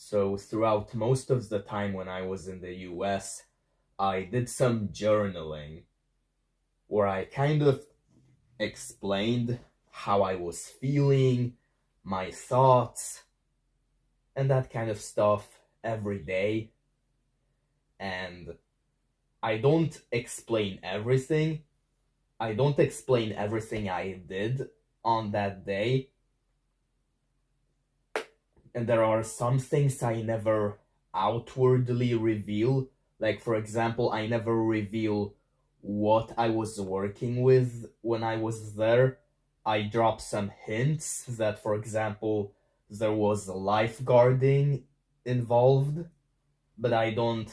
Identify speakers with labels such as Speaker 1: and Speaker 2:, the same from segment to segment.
Speaker 1: So throughout most of the time when I was in the US, I did some journaling where I kind of explained how I was feeling, my thoughts, and that kind of stuff every day. And I don't explain everything. I don't explain everything I did on that day. And there are some things I never outwardly reveal. Like, for example, I never reveal what I was working with when I was there. I drop some hints that, for example, there was lifeguarding involved, but I don't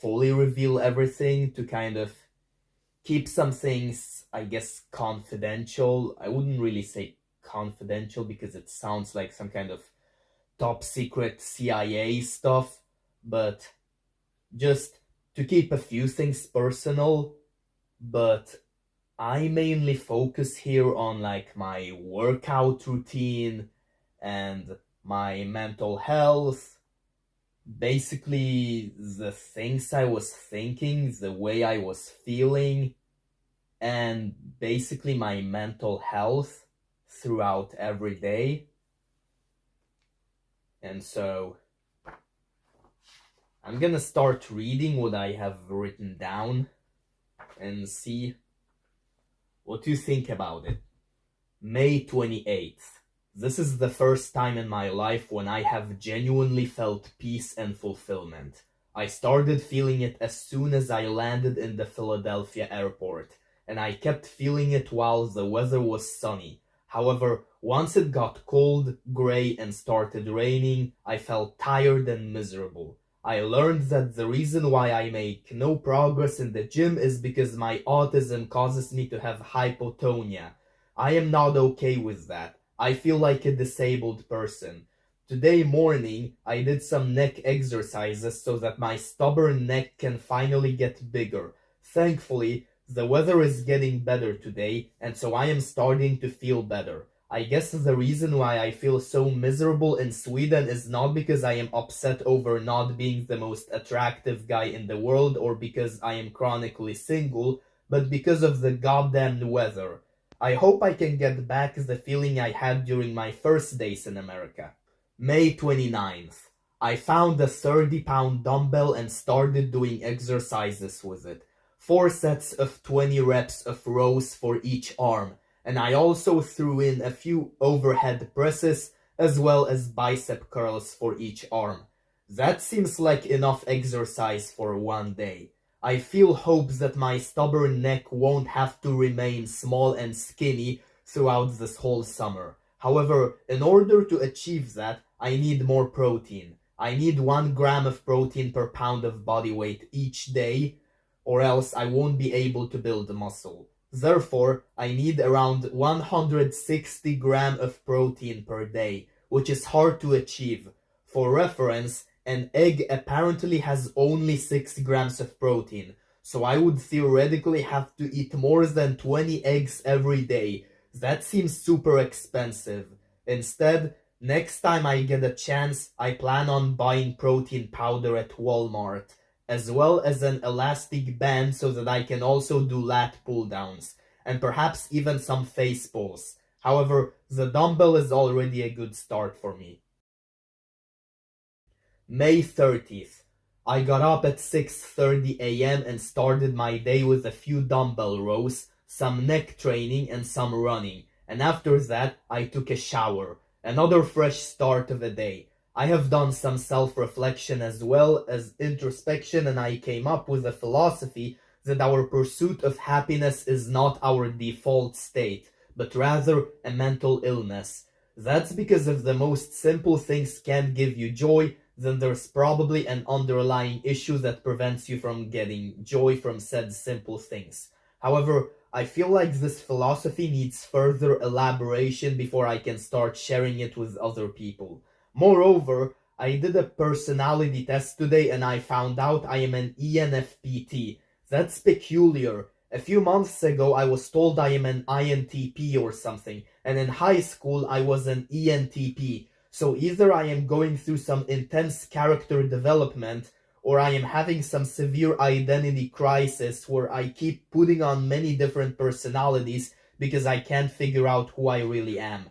Speaker 1: fully reveal everything to kind of keep some things, I guess, confidential. I wouldn't really say confidential because it sounds like some kind of top secret CIA stuff, but just to keep a few things personal. But I mainly focus here on like my workout routine and my mental health, basically the things I was thinking, the way I was feeling, and basically my mental health throughout every day. And so I'm gonna start reading what I have written down and see what you think about it. May 28th. This is the first time in my life when I have genuinely felt peace and fulfillment. I started feeling it as soon as I landed in the Philadelphia airport, and I kept feeling it while the weather was sunny. However, once it got cold, gray, and started raining, I felt tired and miserable. I learned that the reason why I make no progress in the gym is because my autism causes me to have hypotonia. I am not okay with that. I feel like a disabled person. Today morning, I did some neck exercises so that my stubborn neck can finally get bigger. Thankfully, the weather is getting better today, and so I am starting to feel better. I guess the reason why I feel so miserable in Sweden is not because I am upset over not being the most attractive guy in the world or because I am chronically single, but because of the goddamn weather. I hope I can get back the feeling I had during my first days in America. May 29th. I found a 30-pound dumbbell and started doing exercises with it. 4 sets of 20 reps of rows for each arm, and I also threw in a few overhead presses as well as bicep curls for each arm. That seems like enough exercise for one day. I feel hope that my stubborn neck won't have to remain small and skinny throughout this whole summer. However, in order to achieve that, I need more protein. I need 1 gram of protein per pound of body weight each day, or else I won't be able to build muscle. Therefore, I need around 160 grams of protein per day, which is hard to achieve. For reference, an egg apparently has only 6 grams of protein, so I would theoretically have to eat more than 20 eggs every day. That seems super expensive. Instead, next time I get a chance, I plan on buying protein powder at Walmart, as well as an elastic band so that I can also do lat pull downs, and perhaps even some face pulls. However, the dumbbell is already a good start for me. May 30th. I got up at 6:30 a.m. and started my day with a few dumbbell rows, some neck training, and some running. And after that, I took a shower. Another fresh start of the day. I have done some self-reflection as well as introspection, and I came up with a philosophy that our pursuit of happiness is not our default state, but rather a mental illness. That's because if the most simple things can't give you joy, then there's probably an underlying issue that prevents you from getting joy from said simple things. However, I feel like this philosophy needs further elaboration before I can start sharing it with other people. Moreover, I did a personality test today and I found out I am an ENFPT. That's peculiar. A few months ago I was told I am an INTP or something, and in high school I was an ENTP. So either I am going through some intense character development, or I am having some severe identity crisis where I keep putting on many different personalities because I can't figure out who I really am.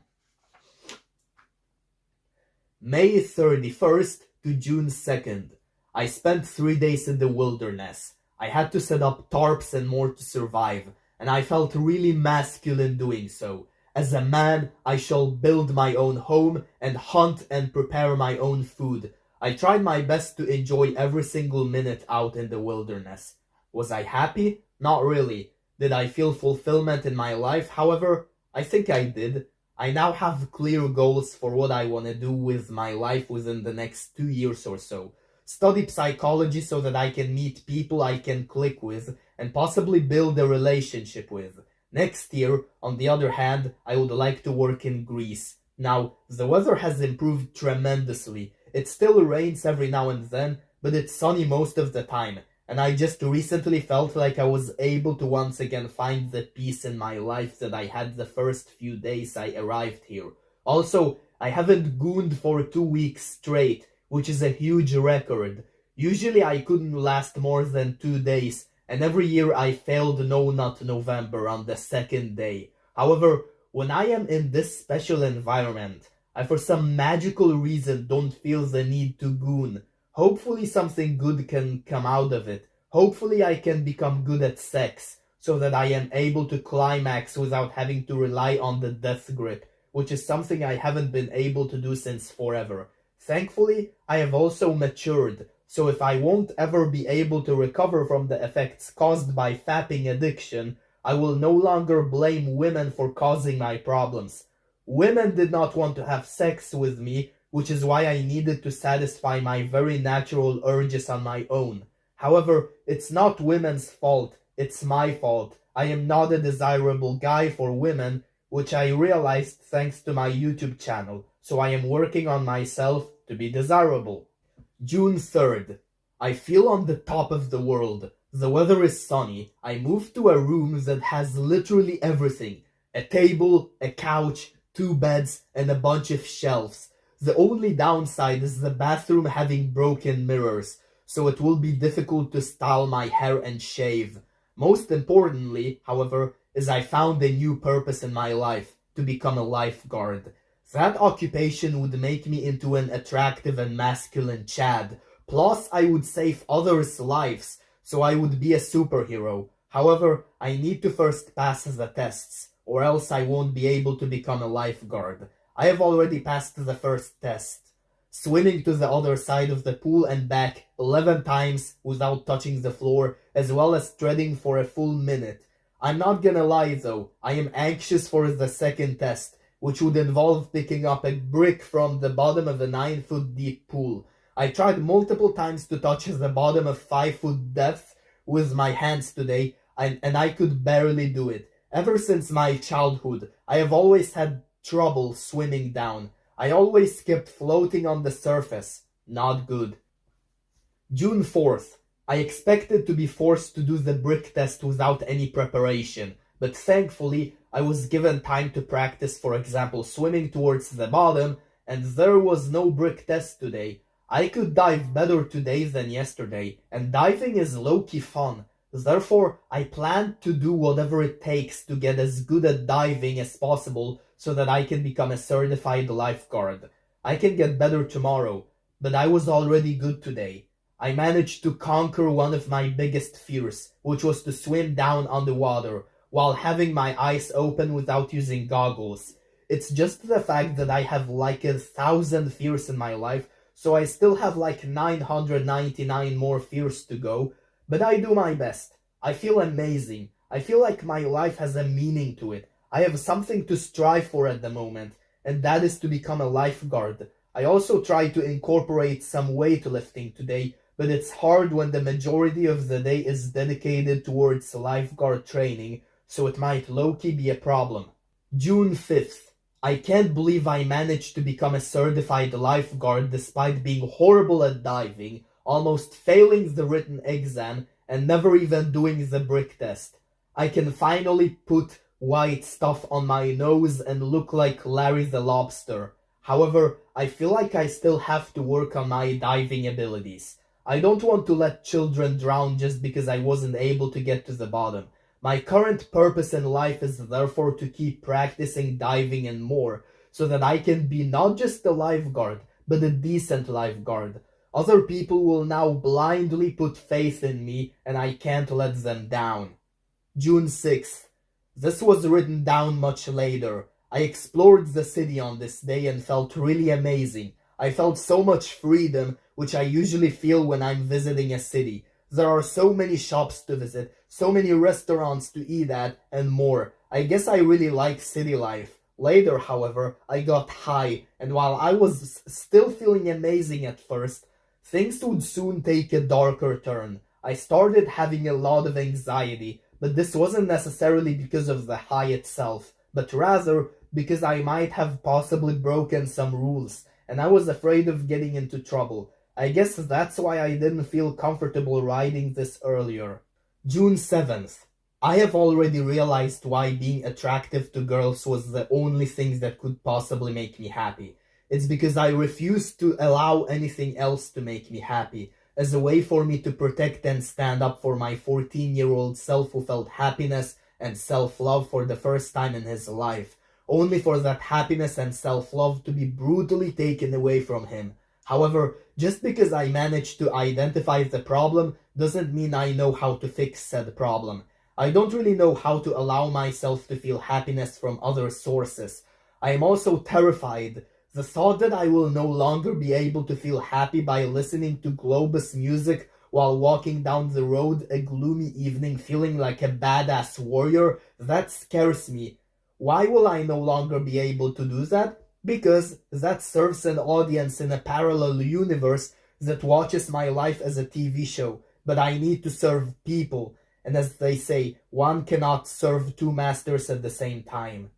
Speaker 1: May 31st to June 2nd. I spent 3 days in the wilderness. I had to set up tarps and more to survive, and I felt really masculine doing so. As a man, I shall build my own home and hunt and prepare my own food. I tried my best to enjoy every single minute out in the wilderness. Was I happy? Not really. Did I feel fulfillment in my life? However, I think I did. I now have clear goals for what I want to do with my life within the next 2 years or so. Study psychology so that I can meet people I can click with and possibly build a relationship with. Next year, on the other hand, I would like to work in Greece. Now, the weather has improved tremendously. It still rains every now and then, but it's sunny most of the time. And I just recently felt like I was able to once again find the peace in my life that I had the first few days I arrived here. Also, I haven't gooned for 2 weeks straight, which is a huge record. Usually I couldn't last more than 2 days, and every year I failed No Nut November on the second day. However, when I am in this special environment, I for some magical reason don't feel the need to goon. Hopefully something good can come out of it. Hopefully I can become good at sex, so that I am able to climax without having to rely on the death grip, which is something I haven't been able to do since forever. Thankfully, I have also matured, so if I won't ever be able to recover from the effects caused by fapping addiction, I will no longer blame women for causing my problems. Women did not want to have sex with me, which is why I needed to satisfy my very natural urges on my own. However, it's not women's fault, it's my fault. I am not a desirable guy for women, which I realized thanks to my YouTube channel, so I am working on myself to be desirable. June 3rd. I feel on the top of the world. The weather is sunny. I moved to a room that has literally everything. A table, a couch, 2 beds, and a bunch of shelves. The only downside is the bathroom having broken mirrors, so it will be difficult to style my hair and shave. Most importantly, however, is I found a new purpose in my life, to become a lifeguard. That occupation would make me into an attractive and masculine Chad. Plus, I would save others' lives, so I would be a superhero. However, I need to first pass the tests, or else I won't be able to become a lifeguard. I have already passed the first test. Swimming to the other side of the pool and back 11 times without touching the floor, as well as treading for a full minute. I'm not gonna lie though, I am anxious for the second test, which would involve picking up a brick from the bottom of a 9-foot deep pool. I tried multiple times to touch the bottom of 5-foot depth with my hands today, and I could barely do it. Ever since my childhood, I have always had trouble swimming down. I always kept floating on the surface. Not good. June 4th. I expected to be forced to do the brick test without any preparation, but thankfully I was given time to practice, for example, swimming towards the bottom, and there was no brick test today. I could dive better today than yesterday, and diving is low-key fun. Therefore, I plan to do whatever it takes to get as good at diving as possible so that I can become a certified lifeguard. I can get better tomorrow, but I was already good today. I managed to conquer one of my biggest fears, which was to swim down underwater while having my eyes open without using goggles. It's just the fact that I have like 1,000 fears in my life, so I still have like 999 more fears to go, but I do my best. I feel amazing. I feel like my life has a meaning to it. I have something to strive for at the moment, and that is to become a lifeguard. I also tried to incorporate some weightlifting today, but it's hard when the majority of the day is dedicated towards lifeguard training, so it might low-key be a problem. June 5th. I can't believe I managed to become a certified lifeguard despite being horrible at diving, almost failing the written exam, and never even doing the brick test. I can finally put white stuff on my nose and look like Larry the Lobster. However, I feel like I still have to work on my diving abilities. I don't want to let children drown just because I wasn't able to get to the bottom. My current purpose in life is therefore to keep practicing diving and more, so that I can be not just a lifeguard, but a decent lifeguard. Other people will now blindly put faith in me, and I can't let them down. June 6th. This was written down much later. I explored the city on this day and felt really amazing. I felt so much freedom, which I usually feel when I'm visiting a city. There are so many shops to visit, so many restaurants to eat at, and more. I guess I really like city life. Later, however, I got high, and while I was still feeling amazing at first, things would soon take a darker turn. I started having a lot of anxiety, but this wasn't necessarily because of the high itself, but rather because I might have possibly broken some rules, and I was afraid of getting into trouble. I guess that's why I didn't feel comfortable writing this earlier. June 7th. I have already realized why being attractive to girls was the only thing that could possibly make me happy. It's because I refused to allow anything else to make me happy, as a way for me to protect and stand up for my 14-year-old self who felt happiness and self-love for the first time in his life, only for that happiness and self-love to be brutally taken away from him. However, just because I managed to identify the problem doesn't mean I know how to fix said problem. I don't really know how to allow myself to feel happiness from other sources. I am also terrified. The thought that I will no longer be able to feel happy by listening to Globus music while walking down the road a gloomy evening feeling like a badass warrior, that scares me. Why will I no longer be able to do that? Because that serves an audience in a parallel universe that watches my life as a TV show, but I need to serve people, and as they say, one cannot serve two masters at the same time.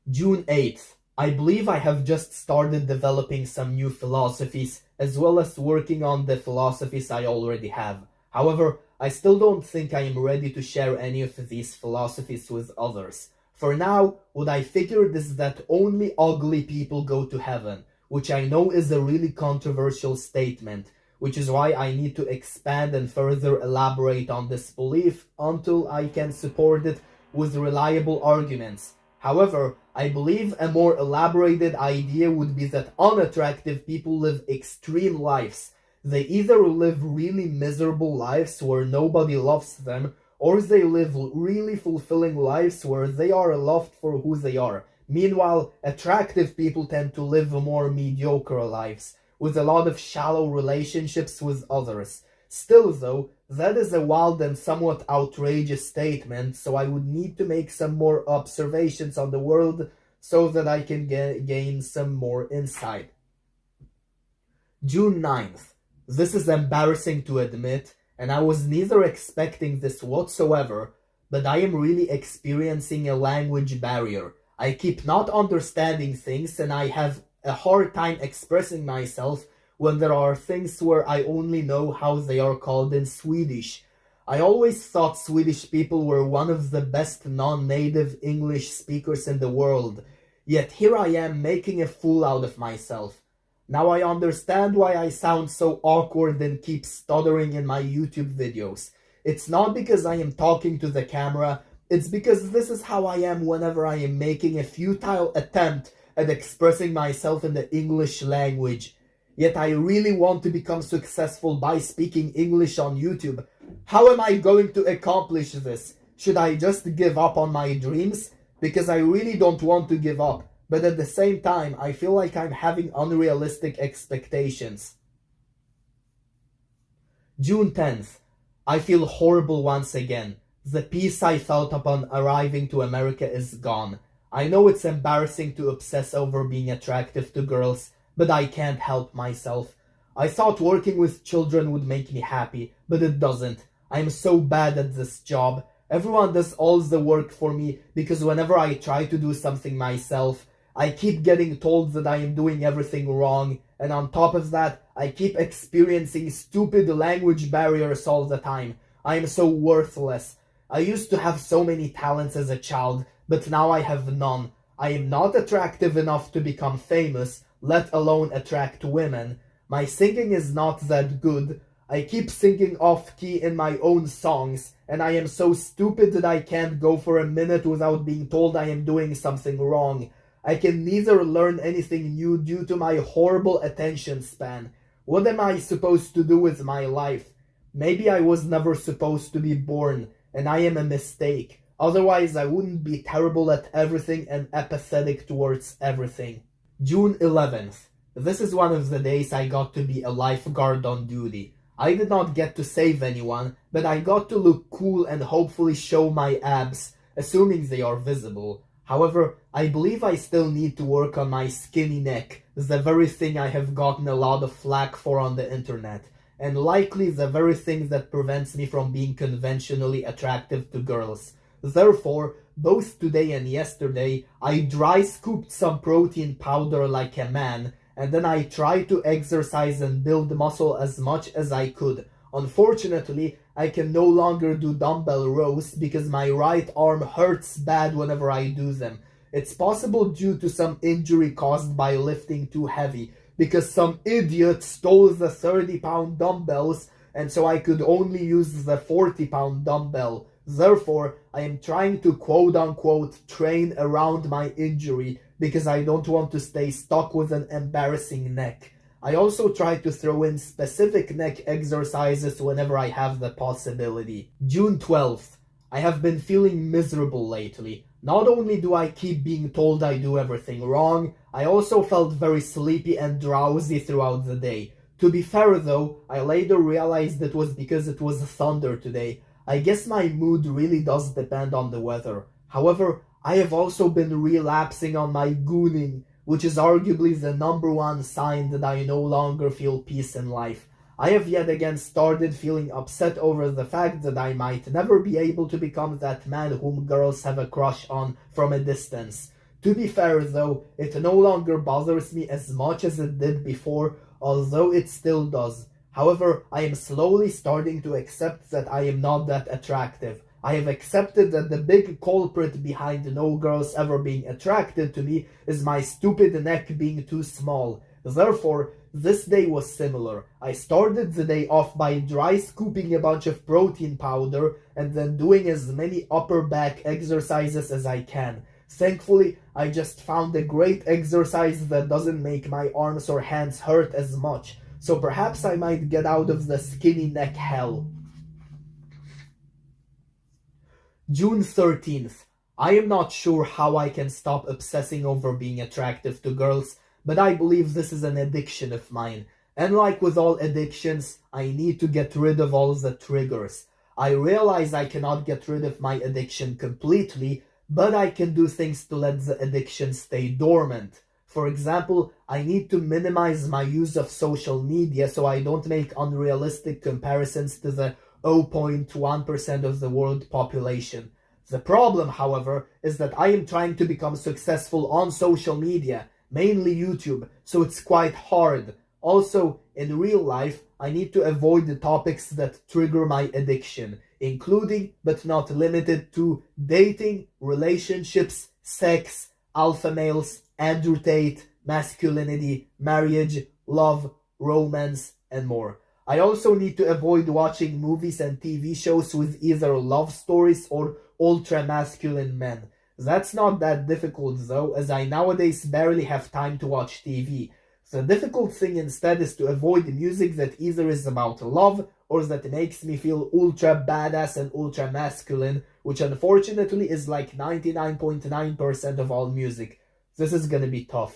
Speaker 1: June 8th. I believe I have just started developing some new philosophies, as well as working on the philosophies I already have. However, I still don't think I am ready to share any of these philosophies with others. For now, what I figured is that only ugly people go to heaven, which I know is a really controversial statement, which is why I need to expand and further elaborate on this belief until I can support it with reliable arguments. However, I believe a more elaborated idea would be that unattractive people live extreme lives. They either live really miserable lives where nobody loves them, or they live really fulfilling lives where they are loved for who they are. Meanwhile, attractive people tend to live more mediocre lives, with a lot of shallow relationships with others. Still though, that is a wild and somewhat outrageous statement, so I would need to make some more observations on the world so that I can gain some more insight. June 9th. This is embarrassing to admit, and I was neither expecting this whatsoever, but I am really experiencing a language barrier. I keep not understanding things, and I have a hard time expressing myself when there are things where I only know how they are called in Swedish. I always thought Swedish people were one of the best non-native English speakers in the world, yet here I am making a fool out of myself. Now I understand why I sound so awkward and keep stuttering in my YouTube videos. It's not because I am talking to the camera, it's because this is how I am whenever I am making a futile attempt at expressing myself in the English language. Yet I really want to become successful by speaking English on YouTube. How am I going to accomplish this? Should I just give up on my dreams? Because I really don't want to give up. But at the same time, I feel like I'm having unrealistic expectations. June 10th. I feel horrible once again. The peace I felt upon arriving to America is gone. I know it's embarrassing to obsess over being attractive to girls, but I can't help myself. I thought working with children would make me happy, but it doesn't. I'm so bad at this job. Everyone does all the work for me because whenever I try to do something myself, I keep getting told that I am doing everything wrong, and on top of that, I keep experiencing stupid language barriers all the time. I am so worthless. I used to have so many talents as a child, but now I have none. I am not attractive enough to become famous, let alone attract women. My singing is not that good. I keep singing off key in my own songs, and I am so stupid that I can't go for a minute without being told I am doing something wrong. I can neither learn anything new due to my horrible attention span. What am I supposed to do with my life? Maybe I was never supposed to be born, and I am a mistake. Otherwise, I wouldn't be terrible at everything and apathetic towards everything. June 11th. This is one of the days I got to be a lifeguard on duty. I did not get to save anyone, but I got to look cool and hopefully show my abs, assuming they are visible. However, I believe I still need to work on my skinny neck, the very thing I have gotten a lot of flack for on the internet, and likely the very thing that prevents me from being conventionally attractive to girls. Therefore, both today and yesterday, I dry scooped some protein powder like a man, and then I tried to exercise and build muscle as much as I could. Unfortunately, I can no longer do dumbbell rows because my right arm hurts bad whenever I do them. It's possible due to some injury caused by lifting too heavy, because some idiot stole the 30-pound dumbbells, and so I could only use the 40-pound dumbbell. Therefore, I am trying to quote-unquote train around my injury because I don't want to stay stuck with an embarrassing neck. I also try to throw in specific neck exercises whenever I have the possibility. June 12th. I have been feeling miserable lately. Not only do I keep being told I do everything wrong, I also felt very sleepy and drowsy throughout the day. To be fair though, I later realized it was because it was thunder today. I guess my mood really does depend on the weather. However, I have also been relapsing on my gooning, which is arguably the #1 sign that I no longer feel peace in life. I have yet again started feeling upset over the fact that I might never be able to become that man whom girls have a crush on from a distance. To be fair though, it no longer bothers me as much as it did before, although it still does. However, I am slowly starting to accept that I am not that attractive. I have accepted that the big culprit behind no girls ever being attracted to me is my stupid neck being too small. Therefore, this day was similar. I started the day off by dry scooping a bunch of protein powder and then doing as many upper back exercises as I can. Thankfully, I just found a great exercise that doesn't make my arms or hands hurt as much, so perhaps I might get out of the skinny neck hell. June 13th. I am not sure how I can stop obsessing over being attractive to girls, but I believe this is an addiction of mine. And like with all addictions, I need to get rid of all the triggers. I realize I cannot get rid of my addiction completely, but I can do things to let the addiction stay dormant. For example, I need to minimize my use of social media so I don't make unrealistic comparisons to the 0.1% of the world population. The problem, however, is that I am trying to become successful on social media, mainly YouTube, so it's quite hard. Also, in real life, I need to avoid the topics that trigger my addiction, including but not limited to dating, relationships, sex, alpha males, Andrew Tate, masculinity, marriage, love, romance, and more. I also need to avoid watching movies and TV shows with either love stories or ultra-masculine men. That's not that difficult though, as I nowadays barely have time to watch TV. The difficult thing instead is to avoid music that either is about love or that makes me feel ultra badass and ultra masculine, which unfortunately is like 99.9% of all music. This is gonna be tough.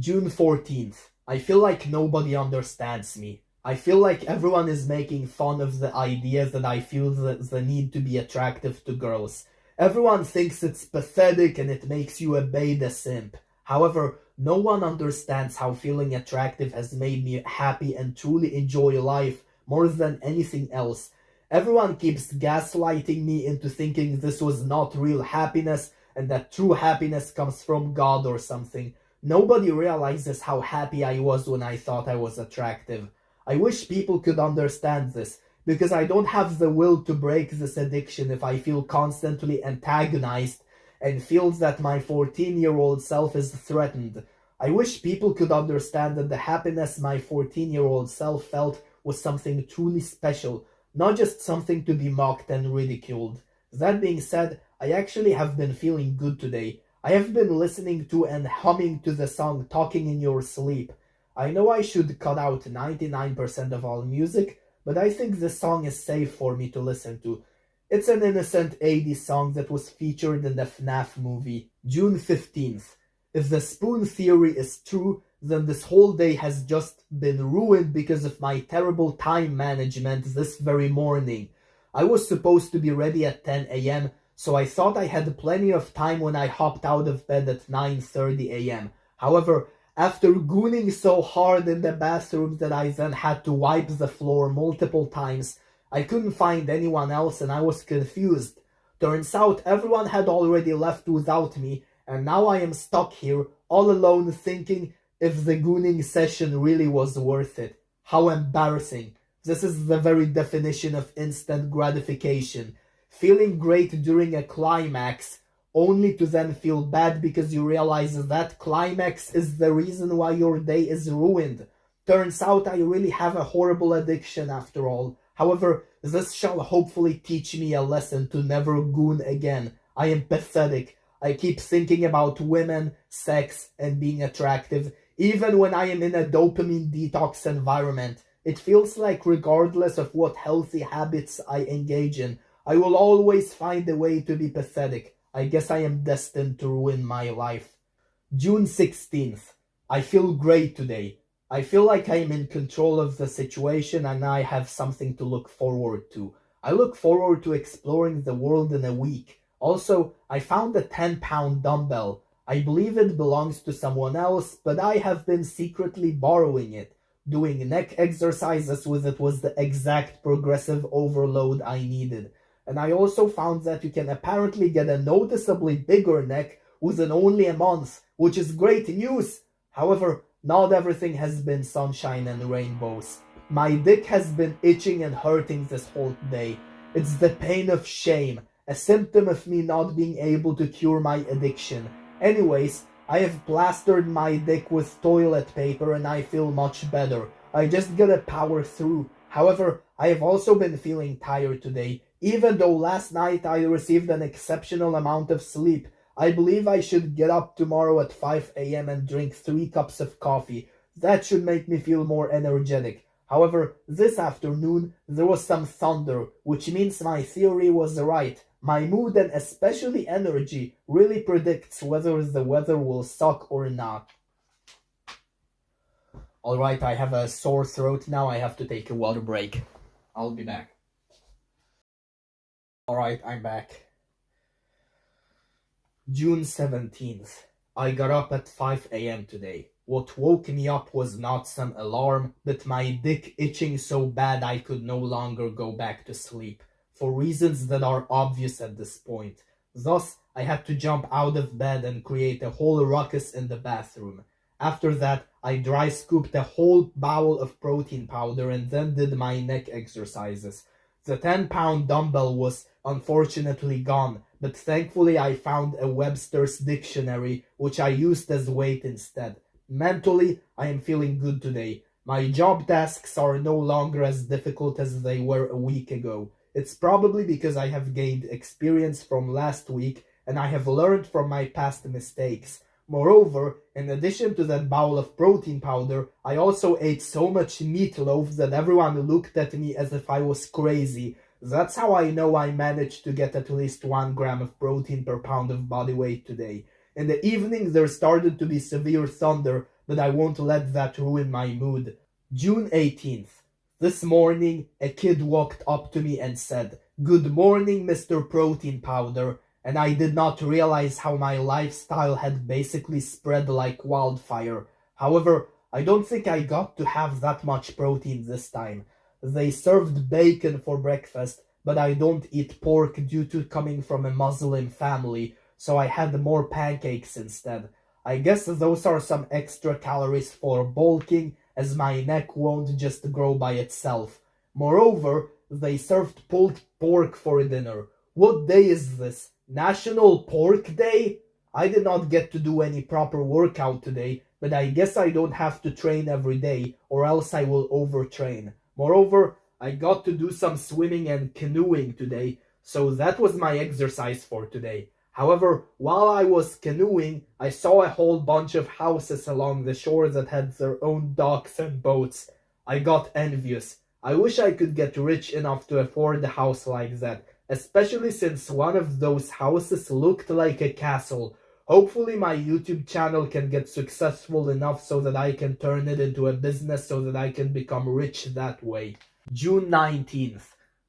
Speaker 1: June 14th. I feel like nobody understands me. I feel like everyone is making fun of the idea that I feel the need to be attractive to girls. Everyone thinks it's pathetic and it makes you a beta simp. However, no one understands how feeling attractive has made me happy and truly enjoy life more than anything else. Everyone keeps gaslighting me into thinking this was not real happiness and that true happiness comes from God or something. Nobody realizes how happy I was when I thought I was attractive. I wish people could understand this, because I don't have the will to break this addiction if I feel constantly antagonized and feels that my 14-year-old self is threatened. I wish people could understand that the happiness my 14-year-old self felt was something truly special, not just something to be mocked and ridiculed. That being said, I actually have been feeling good today. I have been listening to and humming to the song Talking in Your Sleep. I know I should cut out 99% of all music, but I think this song is safe for me to listen to. It's an innocent 80s song that was featured in the FNAF movie, June 15th. If the spoon theory is true, then this whole day has just been ruined because of my terrible time management this very morning. I was supposed to be ready at 10 a.m., so I thought I had plenty of time when I hopped out of bed at 9:30 a.m. However, after gooning so hard in the bathroom that I then had to wipe the floor multiple times, I couldn't find anyone else and I was confused. Turns out everyone had already left without me, and now I am stuck here all alone thinking if the gooning session really was worth it. How embarrassing. This is the very definition of instant gratification. Feeling great during a climax, only to then feel bad because you realize that climax is the reason why your day is ruined. Turns out I really have a horrible addiction after all. However, this shall hopefully teach me a lesson to never goon again. I am pathetic. I keep thinking about women, sex, and being attractive, even when I am in a dopamine detox environment. It feels like regardless of what healthy habits I engage in, I will always find a way to be pathetic. I guess I am destined to ruin my life. June 16th. I feel great today. I feel like I am in control of the situation and I have something to look forward to. I look forward to exploring the world in a week. Also, I found a 10-pound dumbbell. I believe it belongs to someone else, but I have been secretly borrowing it. Doing neck exercises with it was the exact progressive overload I needed. And I also found that you can apparently get a noticeably bigger neck within only a month, which is great news. However, not everything has been sunshine and rainbows. My dick has been itching and hurting this whole day. It's the pain of shame, a symptom of me not being able to cure my addiction. Anyways, I have plastered my dick with toilet paper and I feel much better. I just gotta power through. However, I have also been feeling tired today. Even though last night I received an exceptional amount of sleep, I believe I should get up tomorrow at 5 a.m. and drink 3 cups of coffee. That should make me feel more energetic. However, this afternoon there was some thunder, which means my theory was right. My mood and especially energy really predicts whether the weather will suck or not. Alright, I have a sore throat now. I have to take a water break. I'll be back. Alright, I'm back. June 17th. I got up at 5 a.m. today. What woke me up was not some alarm, but my dick itching so bad I could no longer go back to sleep, for reasons that are obvious at this point. Thus, I had to jump out of bed and create a whole ruckus in the bathroom. After that, I dry scooped a whole bowl of protein powder and then did my neck exercises. The 10-pound dumbbell was unfortunately gone, but thankfully I found a Webster's dictionary, which I used as weight instead. Mentally, I am feeling good today. My job tasks are no longer as difficult as they were a week ago. It's probably because I have gained experience from last week and I have learned from my past mistakes. Moreover, in addition to that bowl of protein powder, I also ate so much meatloaf that everyone looked at me as if I was crazy. That's how I know I managed to get at least 1 gram of protein per pound of body weight today. In the evening there started to be severe thunder, but I won't let that ruin my mood. June 18th. This morning, a kid walked up to me and said, "Good morning, Mr. Protein Powder," and I did not realize how my lifestyle had basically spread like wildfire. However, I don't think I got to have that much protein this time. They served bacon for breakfast, but I don't eat pork due to coming from a Muslim family, so I had more pancakes instead. I guess those are some extra calories for bulking, as my neck won't just grow by itself. Moreover, they served pulled pork for dinner. What day is this? National Pork Day? I did not get to do any proper workout today, but I guess I don't have to train every day or else I will overtrain. Moreover, I got to do some swimming and canoeing today, so that was my exercise for today. However, while I was canoeing, I saw a whole bunch of houses along the shore that had their own docks and boats. I got envious. I wish I could get rich enough to afford a house like that, especially since one of those houses looked like a castle. Hopefully my YouTube channel can get successful enough so that I can turn it into a business so that I can become rich that way. June 19th.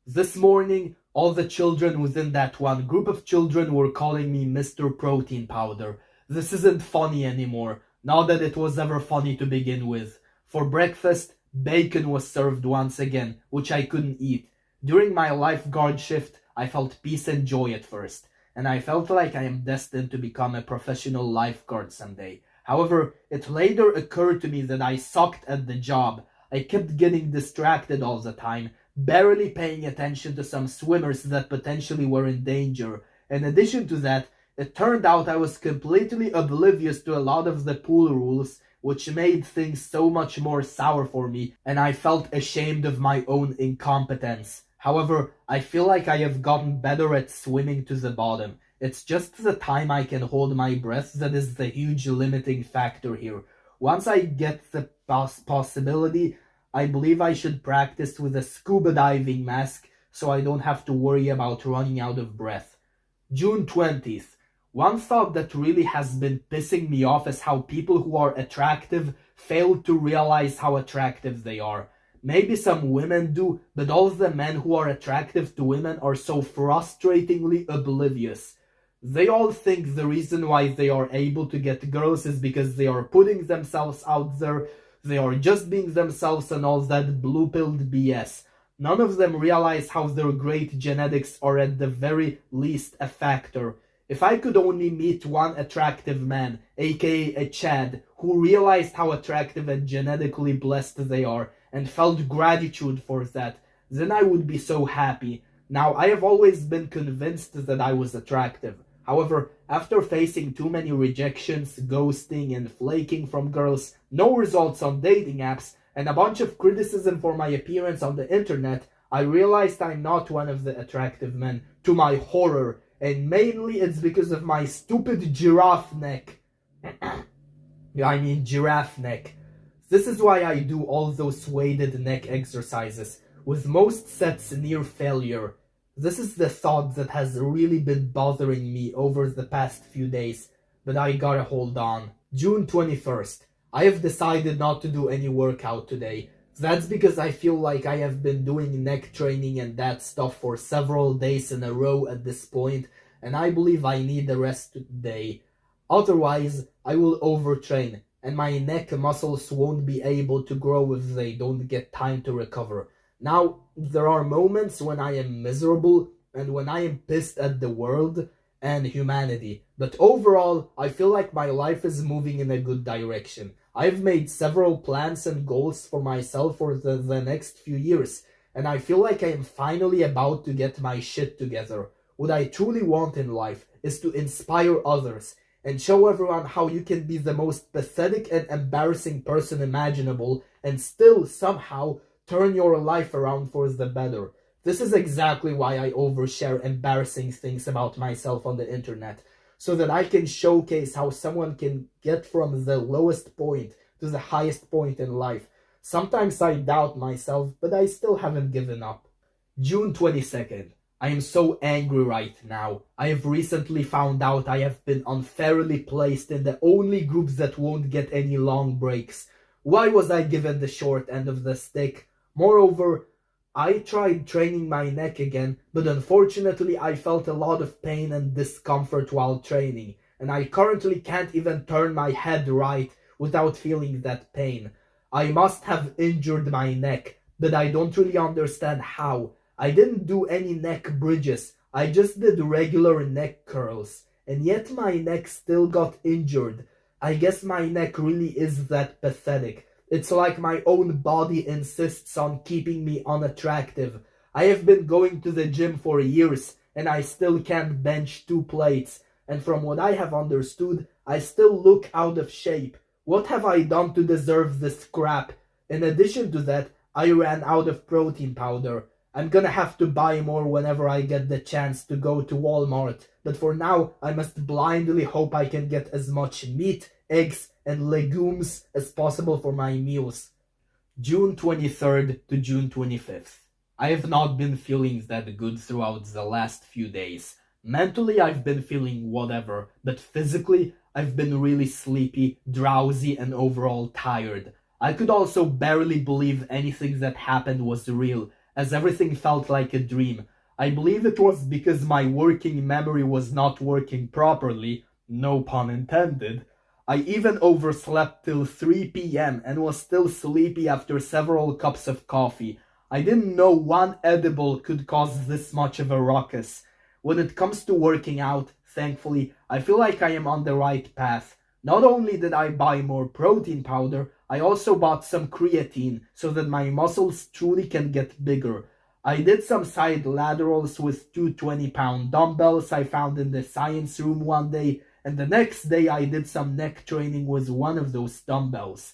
Speaker 1: This morning, all the children within that one group of children were calling me Mr. Protein Powder. This isn't funny anymore, not that it was ever funny to begin with. For breakfast, bacon was served once again, which I couldn't eat. During my lifeguard shift, I felt peace and joy at first, and I felt like I am destined to become a professional lifeguard someday. However, it later occurred to me that I sucked at the job. I kept getting distracted all the time, barely paying attention to some swimmers that potentially were in danger. In addition to that, it turned out I was completely oblivious to a lot of the pool rules, which made things so much more sour for me, and I felt ashamed of my own incompetence. However, I feel like I have gotten better at swimming to the bottom. It's just the time I can hold my breath that is the huge limiting factor here. Once I get the possibility, I believe I should practice with a scuba diving mask so I don't have to worry about running out of breath. June 20th. One thought that really has been pissing me off is how people who are attractive fail to realize how attractive they are. Maybe some women do, but all the men who are attractive to women are so frustratingly oblivious. They all think the reason why they are able to get girls is because they are putting themselves out there, they are just being themselves and all that blue-pilled BS. None of them realize how their great genetics are at the very least a factor. If I could only meet one attractive man, aka a Chad, who realized how attractive and genetically blessed they are, and felt gratitude for that, then I would be so happy. Now, I have always been convinced that I was attractive. However, after facing too many rejections, ghosting, and flaking from girls, no results on dating apps, and a bunch of criticism for my appearance on the internet, I realized I'm not one of the attractive men, to my horror, and mainly it's because of my stupid giraffe neck. Giraffe neck. This is why I do all those weighted neck exercises, with most sets near failure. This is the thought that has really been bothering me over the past few days, but I gotta hold on. June 21st. I have decided not to do any workout today. That's because I feel like I have been doing neck training and that stuff for several days in a row at this point, and I believe I need a rest today. Otherwise, I will overtrain, and my neck muscles won't be able to grow if they don't get time to recover. Now, there are moments when I am miserable and when I am pissed at the world and humanity, but overall, I feel like my life is moving in a good direction. I've made several plans and goals for myself for the next few years, and I feel like I am finally about to get my shit together. What I truly want in life is to inspire others and show everyone how you can be the most pathetic and embarrassing person imaginable and still somehow turn your life around for the better. This is exactly why I overshare embarrassing things about myself on the internet, so that I can showcase how someone can get from the lowest point to the highest point in life. Sometimes I doubt myself, but I still haven't given up. June 22nd. I am so angry right now. I have recently found out I have been unfairly placed in the only groups that won't get any long breaks. Why was I given the short end of the stick? Moreover, I tried training my neck again, but unfortunately I felt a lot of pain and discomfort while training, and I currently can't even turn my head right without feeling that pain. I must have injured my neck, but I don't really understand how. I didn't do any neck bridges, I just did regular neck curls, and yet my neck still got injured. I guess my neck really is that pathetic. It's like my own body insists on keeping me unattractive. I have been going to the gym for years, and I still can't bench 2 plates, and from what I have understood, I still look out of shape. What have I done to deserve this crap? In addition to that, I ran out of protein powder. I'm gonna have to buy more whenever I get the chance to go to Walmart, but for now I must blindly hope I can get as much meat, eggs, and legumes as possible for my meals. June 23rd to June 25th. I have not been feeling that good throughout the last few days. Mentally, I've been feeling whatever, but physically, I've been really sleepy, drowsy, and overall tired. I could also barely believe anything that happened was real, as everything felt like a dream. I believe it was because my working memory was not working properly, no pun intended. I even overslept till 3 p.m. and was still sleepy after several cups of coffee. I didn't know one edible could cause this much of a ruckus. When it comes to working out, thankfully, I feel like I am on the right path. Not only did I buy more protein powder, I also bought some creatine so that my muscles truly can get bigger. I did some side laterals with two 20-pound dumbbells I found in the science room one day, and the next day I did some neck training with one of those dumbbells.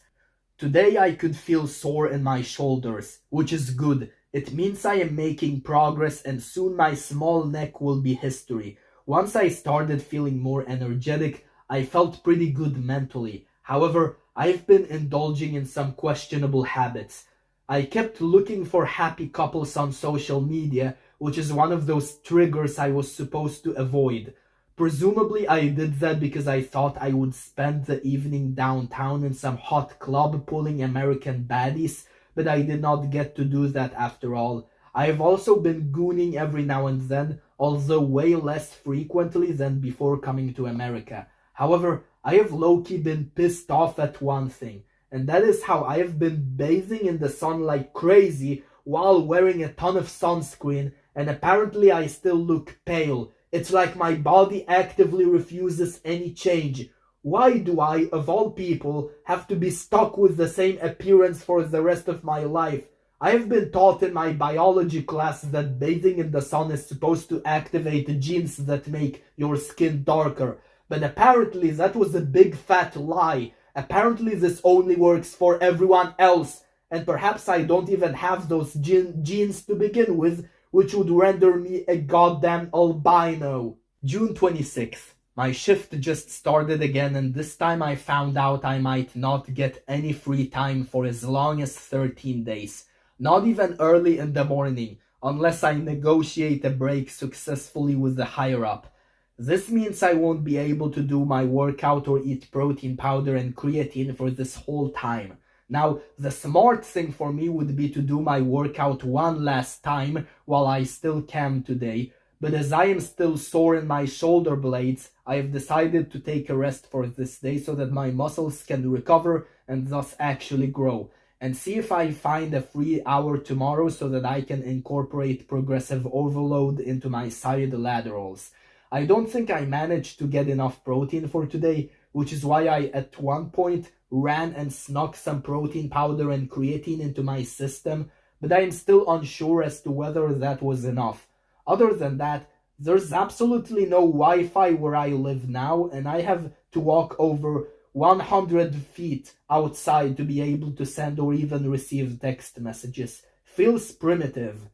Speaker 1: Today I could feel sore in my shoulders, which is good. It means I am making progress and soon my small neck will be history. Once I started feeling more energetic, I felt pretty good mentally. However, I've been indulging in some questionable habits. I kept looking for happy couples on social media, which is one of those triggers I was supposed to avoid. Presumably I did that because I thought I would spend the evening downtown in some hot club pulling American baddies, but I did not get to do that after all. I have also been gooning every now and then, although way less frequently than before coming to America. However, I have low-key been pissed off at one thing, and that is how I have been bathing in the sun like crazy while wearing a ton of sunscreen, and apparently I still look pale. It's like my body actively refuses any change. Why do I, of all people, have to be stuck with the same appearance for the rest of my life? I have been taught in my biology class that bathing in the sun is supposed to activate genes that make your skin darker. But apparently that was a big fat lie. Apparently this only works for everyone else. And perhaps I don't even have those genes to begin with, which would render me a goddamn albino. June 26th. My shift just started again, and this time I found out I might not get any free time for as long as 13 days. Not even early in the morning, unless I negotiate a break successfully with the higher up. This means I won't be able to do my workout or eat protein powder and creatine for this whole time. Now, the smart thing for me would be to do my workout one last time while I still can today, but as I am still sore in my shoulder blades, I have decided to take a rest for this day so that my muscles can recover and thus actually grow, and see if I find a free hour tomorrow so that I can incorporate progressive overload into my side laterals. I don't think I managed to get enough protein for today, which is why I at one point ran and snuck some protein powder and creatine into my system, but I am still unsure as to whether that was enough. Other than that, there's absolutely no Wi-Fi where I live now, and I have to walk over 100 feet outside to be able to send or even receive text messages. Feels primitive.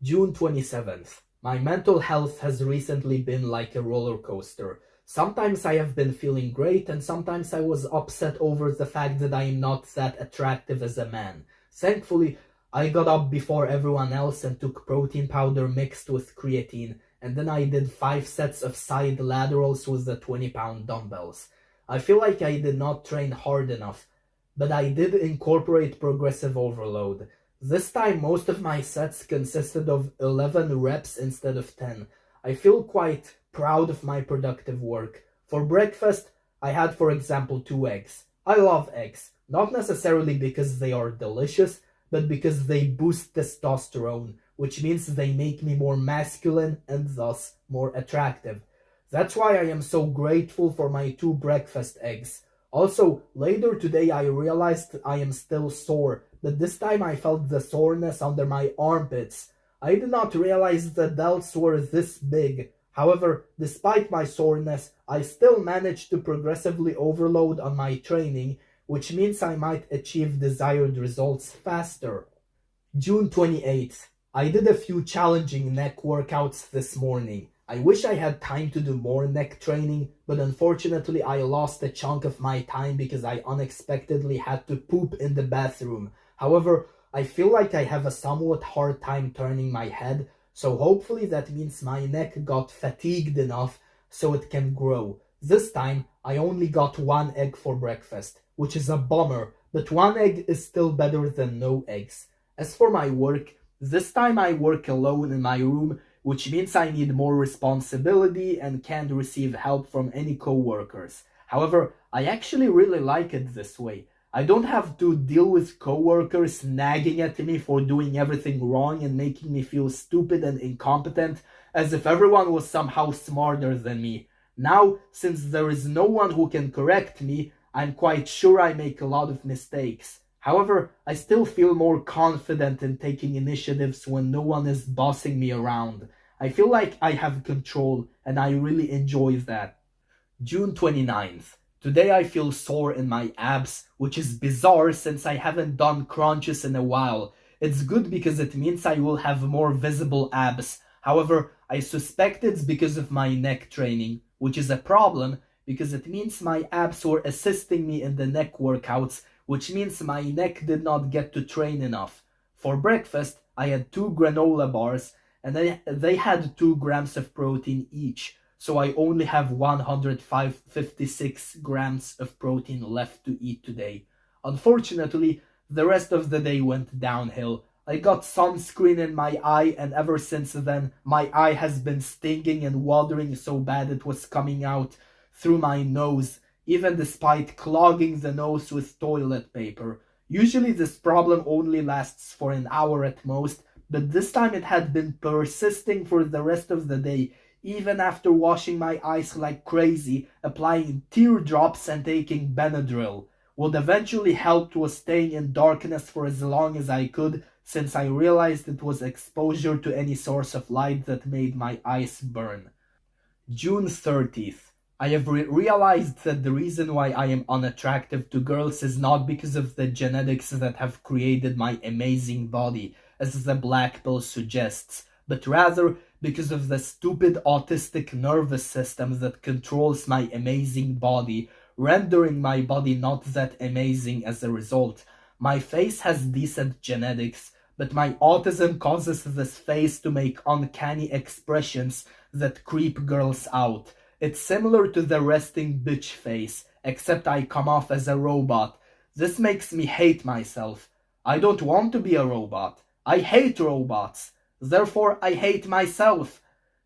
Speaker 1: June 27th. My mental health has recently been like a roller coaster. Sometimes I have been feeling great, and sometimes I was upset over the fact that I am not that attractive as a man. Thankfully, I got up before everyone else and took protein powder mixed with creatine, and then I did 5 sets of side laterals with the 20-pound dumbbells. I feel like I did not train hard enough, but I did incorporate progressive overload. This time most of my sets consisted of 11 reps instead of 10. I feel quite proud of my productive work. For breakfast, I had, for example, 2 eggs. I love eggs, not necessarily because they are delicious, but because they boost testosterone, which means they make me more masculine and thus more attractive. That's why I am so grateful for my 2 breakfast eggs. Also, later today I realized I am still sore, but this time I felt the soreness under my armpits. I did not realize the delts were this big. However, despite my soreness, I still managed to progressively overload on my training, which means I might achieve desired results faster. June 28th. I did a few challenging neck workouts this morning. I wish I had time to do more neck training, but unfortunately I lost a chunk of my time because I unexpectedly had to poop in the bathroom. However, I feel like I have a somewhat hard time turning my head, so hopefully that means my neck got fatigued enough so it can grow. This time, I only got one egg for breakfast, which is a bummer, but one egg is still better than no eggs. As for my work, this time I work alone in my room, which means I need more responsibility and can't receive help from any co-workers. However, I actually really like it this way. I don't have to deal with co-workers nagging at me for doing everything wrong and making me feel stupid and incompetent, as if everyone was somehow smarter than me. Now, since there is no one who can correct me, I'm quite sure I make a lot of mistakes. However, I still feel more confident in taking initiatives when no one is bossing me around. I feel like I have control, and I really enjoy that. June 29th. Today I feel sore in my abs, which is bizarre since I haven't done crunches in a while. It's good because it means I will have more visible abs. However, I suspect it's because of my neck training, which is a problem because it means my abs were assisting me in the neck workouts, which means my neck did not get to train enough. For breakfast, I had 2 granola bars and they had 2 grams of protein each, so I only have 156 grams of protein left to eat today. Unfortunately, the rest of the day went downhill. I got sunscreen in my eye, and ever since then, my eye has been stinging and watering so bad it was coming out through my nose, even despite clogging the nose with toilet paper. Usually this problem only lasts for an hour at most, but this time it had been persisting for the rest of the day, even after washing my eyes like crazy, applying teardrops and taking Benadryl. What eventually helped was staying in darkness for as long as I could, since I realized it was exposure to any source of light that made my eyes burn. June 30th. I have realized that the reason why I am unattractive to girls is not because of the genetics that have created my amazing body, as the black pill suggests, but rather because of the stupid autistic nervous system that controls my amazing body, rendering my body not that amazing as a result. My face has decent genetics, but my autism causes this face to make uncanny expressions that creep girls out. It's similar to the resting bitch face, except I come off as a robot. This makes me hate myself. I don't want to be a robot. I hate robots. Therefore, I hate myself.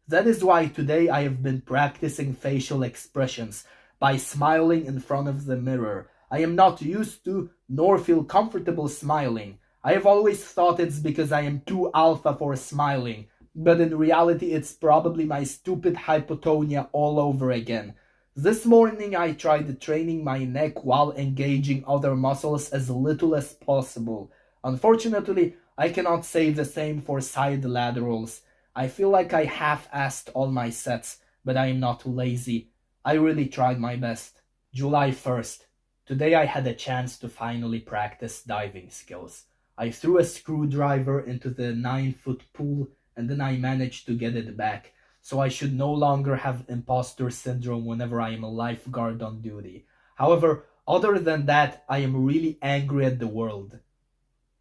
Speaker 1: That is why today I have been practicing facial expressions by smiling in front of the mirror. I am not used to nor feel comfortable smiling. I have always thought it's because I am too alpha for smiling, but in reality it's probably my stupid hypotonia all over again. This morning I tried training my neck while engaging other muscles as little as possible. Unfortunately, I cannot say the same for side laterals. I feel like I half-assed all my sets, but I am not lazy. I really tried my best. July 1st. Today I had a chance to finally practice diving skills. I threw a screwdriver into the 9-foot pool and then I managed to get it back, so I should no longer have imposter syndrome whenever I am a lifeguard on duty. However, other than that, I am really angry at the world.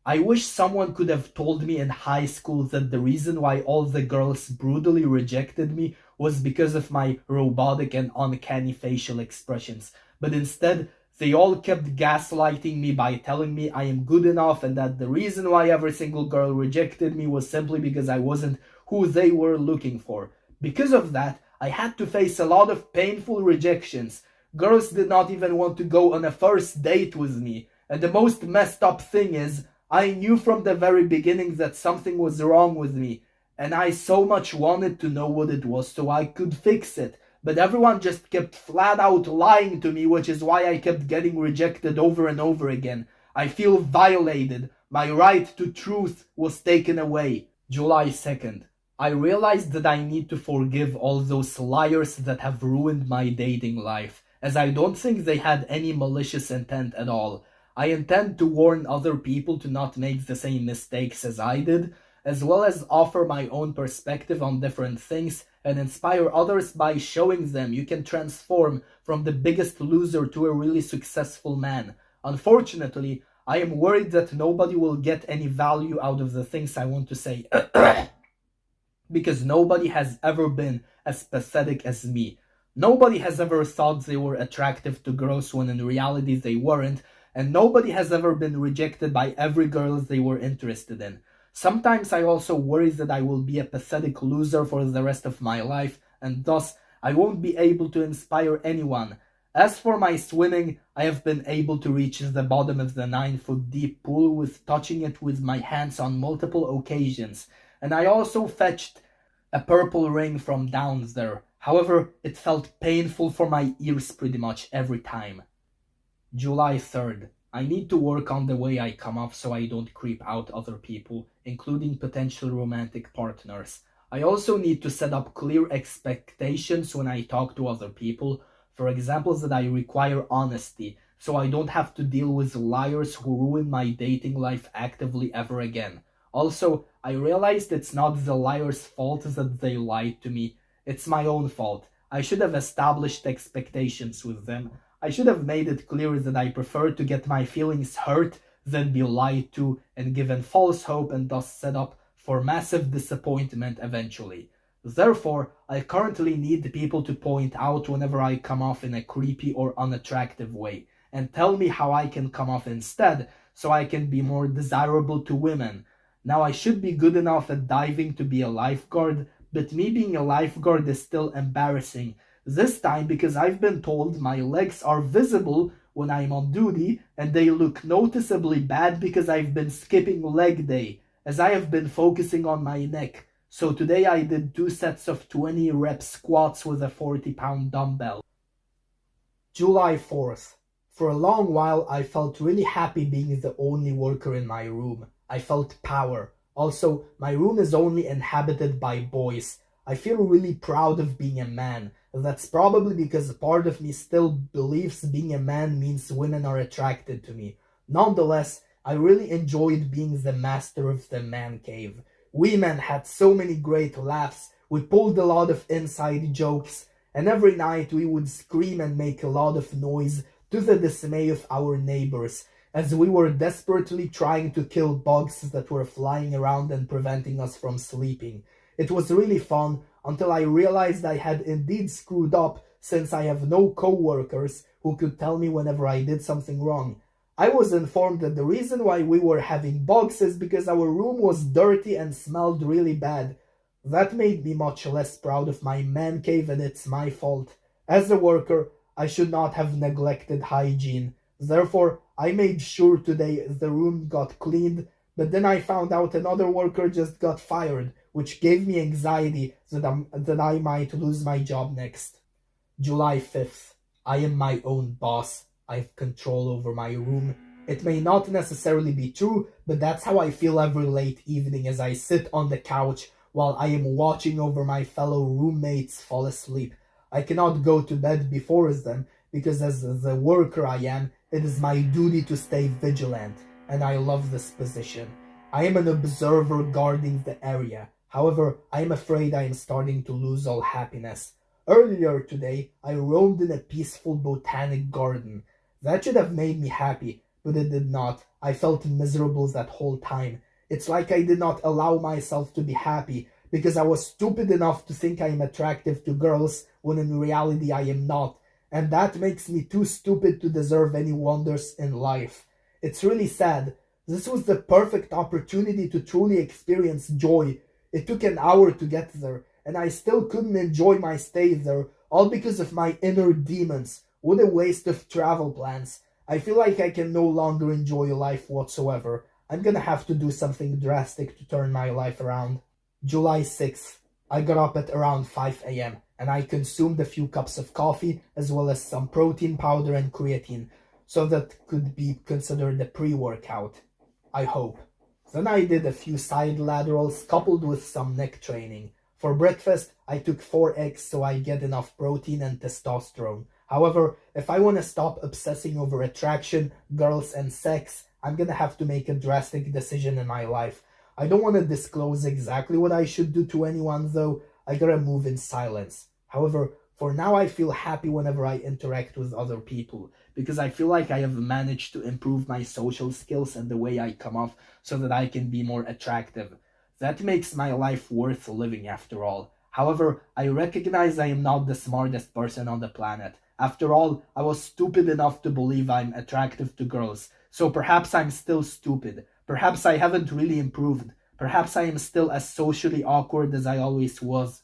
Speaker 1: I wish someone could have told me in high school that the reason why all the girls brutally rejected me was because of my robotic and uncanny facial expressions, but instead, they all kept gaslighting me by telling me I am good enough and that the reason why every single girl rejected me was simply because I wasn't who they were looking for. Because of that, I had to face a lot of painful rejections. Girls did not even want to go on a first date with me. And the most messed up thing is, I knew from the very beginning that something was wrong with me. And I so much wanted to know what it was so I could fix it. But everyone just kept flat out lying to me, which is why I kept getting rejected over and over again. I feel violated. My right to truth was taken away. July 2nd. I realized that I need to forgive all those liars that have ruined my dating life.
Speaker 2: as I don't think they had any malicious intent at all. I intend to warn other people to not make the same mistakes as I did, as well as offer my own perspective on different things and inspire others by showing them you can transform from the biggest loser to a really successful man. Unfortunately, I am worried that nobody will get any value out of the things I want to say because nobody has ever been as pathetic as me. Nobody has ever thought they were attractive to girls when in reality they weren't, and nobody has ever been rejected by every girl they were interested in. Sometimes I also worry that I will be a pathetic loser for the rest of my life, and thus I won't be able to inspire anyone. As for my swimming, I have been able to reach the bottom of the 9 foot deep pool with touching it with my hands on multiple occasions, and I also fetched a purple ring from down there. However, it felt painful for my ears pretty much every time. July 3rd. I need to work on the way I come off so I don't creep out other people, including potential romantic partners. I also need to set up clear expectations when I talk to other people. For example, that I require honesty, so I don't have to deal with liars who ruin my dating life actively ever again. Also, I realized it's not the liar's fault that they lied to me. It's my own fault. I should have established expectations with them. I should have made it clear that I prefer to get my feelings hurt than be lied to and given false hope and thus set up for massive disappointment eventually. Therefore, I currently need people to point out whenever I come off in a creepy or unattractive way and tell me how I can come off instead so I can be more desirable to women. Now, I should be good enough at diving to be a lifeguard, but me being a lifeguard is still embarrassing. This time because I've been told my legs are visible when I'm on duty and they look noticeably bad because I've been skipping leg day, as I have been focusing on my neck. So today I did 2 sets of 20 rep squats with a 40-pound dumbbell. July 4th. For a long while I felt really happy being the only worker in my room. I felt power. Also, my room is only inhabited by boys. I feel really proud of being a man. That's probably because part of me still believes being a man means women are attracted to me. Nonetheless, I really enjoyed being the master of the man cave. We men had so many great laughs, we pulled a lot of inside jokes, and every night we would scream and make a lot of noise to the dismay of our neighbors, as we were desperately trying to kill bugs that were flying around and preventing us from sleeping. It was really fun until I realized I had indeed screwed up since I have no co-workers who could tell me whenever I did something wrong. I was informed that the reason why we were having bugs is because our room was dirty and smelled really bad. That made me much less proud of my man cave, and it's my fault. As a worker, I should not have neglected hygiene. Therefore, I made sure today the room got cleaned, but then I found out another worker just got fired, which gave me anxiety that I might lose my job next. July 5th. I am my own boss. I have control over my room. It may not necessarily be true, but that's how I feel every late evening as I sit on the couch while I am watching over my fellow roommates fall asleep. I cannot go to bed before them because as the worker I am, it is my duty to stay vigilant, and I love this position. I am an observer guarding the area. However, I am afraid I am starting to lose all happiness. Earlier today, I roamed in a peaceful botanic garden. That should have made me happy, but it did not. I felt miserable that whole time. It's like I did not allow myself to be happy because I was stupid enough to think I am attractive to girls when in reality I am not, and that makes me too stupid to deserve any wonders in life. It's really sad. This was the perfect opportunity to truly experience joy. It took an hour to get there, and I still couldn't enjoy my stay there, all because of my inner demons. What a waste of travel plans. I feel like I can no longer enjoy life whatsoever. I'm gonna have to do something drastic to turn my life around. July 6th. I got up at around 5 a.m. and I consumed a few cups of coffee as well as some protein powder and creatine, so that could be considered a pre-workout. I hope. Then I did a few side laterals coupled with some neck training. For breakfast, I took 4 eggs so I get enough protein and testosterone. However, if I want to stop obsessing over attraction, girls, and sex, I'm gonna have to make a drastic decision in my life. I don't want to disclose exactly what I should do to anyone, though. I gotta move in silence. However, for now, I feel happy whenever I interact with other people because I feel like I have managed to improve my social skills and the way I come off so that I can be more attractive. That makes my life worth living after all. However, I recognize I am not the smartest person on the planet. After all, I was stupid enough to believe I'm attractive to girls, so perhaps I'm still stupid. Perhaps I haven't really improved. Perhaps I am still as socially awkward as I always was.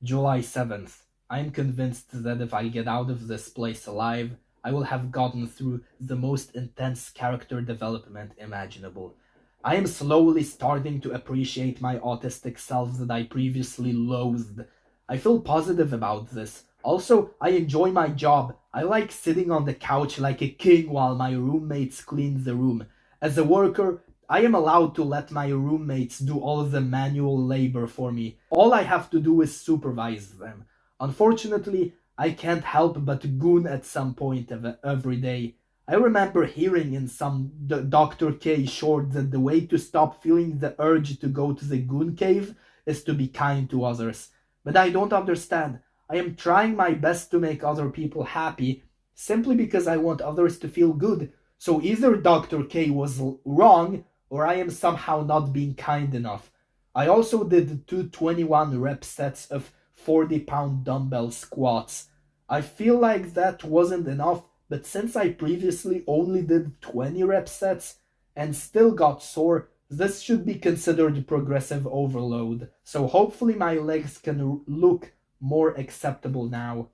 Speaker 2: July 7th. I am convinced that if I get out of this place alive, I will have gotten through the most intense character development imaginable. I am slowly starting to appreciate my autistic self that I previously loathed. I feel positive about this. Also, I enjoy my job. I like sitting on the couch like a king while my roommates clean the room. As a worker, I am allowed to let my roommates do all of the manual labor for me. All I have to do is supervise them. Unfortunately, I can't help but goon at some point of every day. I remember hearing in some Dr. K short that the way to stop feeling the urge to go to the goon cave is to be kind to others. But I don't understand. I am trying my best to make other people happy simply because I want others to feel good. So either Dr. K was wrong or I am somehow not being kind enough. I also did two 21 rep sets of 40-pound dumbbell squats. I feel like that wasn't enough, but since I previously only did 20 rep sets and still got sore, this should be considered progressive overload. So hopefully my legs can look more acceptable now.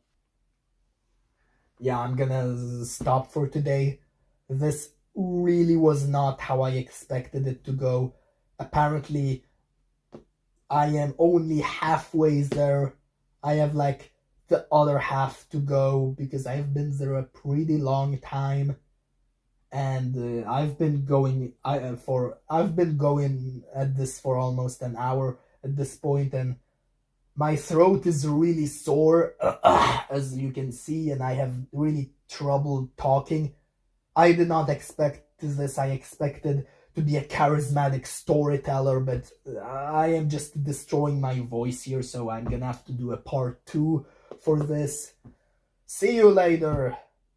Speaker 2: Yeah, I'm gonna stop for today. This really was not how I expected it to go. Apparently, I am only halfway there. I have like the other half to go because I've been there a pretty long time, and I've been going at this for almost an hour at this point, and my throat is really sore, as you can see, and I have really trouble talking. I did not expect this. I expected to be a charismatic storyteller, but I am just destroying my voice here, so I'm gonna have to do a part 2 for this. See you later.